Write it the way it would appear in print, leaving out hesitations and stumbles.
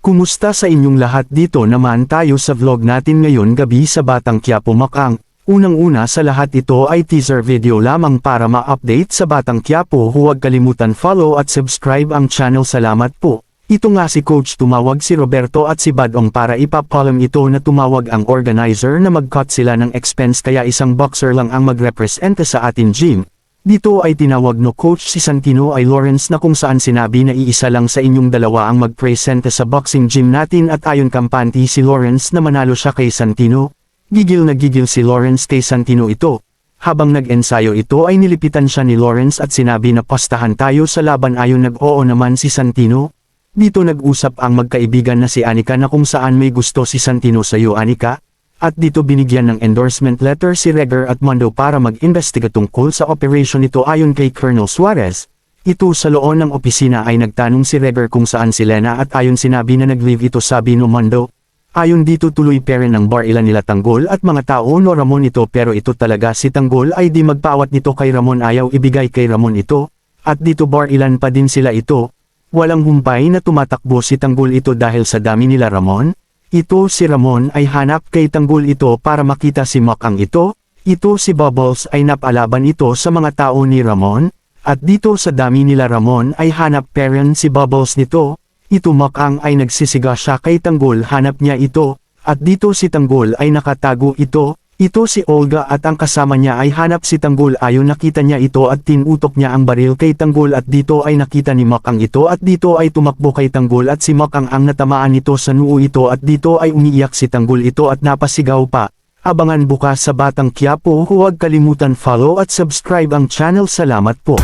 Kumusta sa inyong lahat? Dito naman tayo sa vlog natin ngayon gabi sa Batang Quiapo, Macang. Unang-una sa lahat, ito ay teaser video lamang para ma-update sa Batang Quiapo. Huwag kalimutan follow at subscribe ang channel. Salamat po. Ito nga si Coach, tumawag si Roberto at si Badong para ipapalam ito na tumawag ang organizer na mag-cut sila ng expense kaya isang boxer lang ang magrepresenta sa atin gym. Dito ay tinawag no Coach si Santino ay Lawrence na kung saan sinabi na iisa lang sa inyong dalawa ang magpresenta sa boxing gym natin at ayon kampante si Lawrence na manalo siya kay Santino. Gigil na gigil si Lawrence kay Santino ito. Habang nag-ensayo ito ay nilipitan siya ni Lawrence at sinabi na pastahan tayo sa laban. Ayon nag-oo naman si Santino. Dito nag-usap ang magkaibigan na si Anika na kung saan may gusto si Santino sa iyo, Anika. At dito binigyan ng endorsement letter si Regger at Mondo para mag-imbestiga tungkol sa operation nito. Ayon kay Colonel Suarez, ito sa loob ng opisina ay nagtanong si Regger kung saan si Lena at ayon sinabi na nag-leave ito, sabi no Mondo. Ayon dito tuloy peren ng bar ilan nila Tanggol at mga tao no Ramon ito, pero ito talaga si Tanggol ay di magpaawat nito kay Ramon, ayaw ibigay kay Ramon ito. At dito bar ilan pa din sila ito. Walang humpay na tumatakbo si Tanggol ito dahil sa dami nila Ramon. Ito si Ramon ay hanap kay Tanggol ito para makita si Macang ito. Ito si Bubbles ay napalaban ito sa mga tao ni Ramon. At dito sa dami nila Ramon ay hanap peren si Bubbles nito. Ito Macang ay nagsisiga siya kay Tanggol, hanap niya ito. At dito si Tanggol ay nakatago ito. Ito si Olga at ang kasama niya ay hanap si Tanggol. Ayon nakita niya ito at tinutok niya ang baril kay Tanggol at dito ay nakita ni Macang ito at dito ay tumakbo kay Tanggol at si Macang ang natamaan nito sa noo ito at dito ay umiiyak si Tanggol ito at napasigaw pa. Abangan bukas sa Batang Quiapo. Huwag kalimutan follow at subscribe ang channel. Salamat po.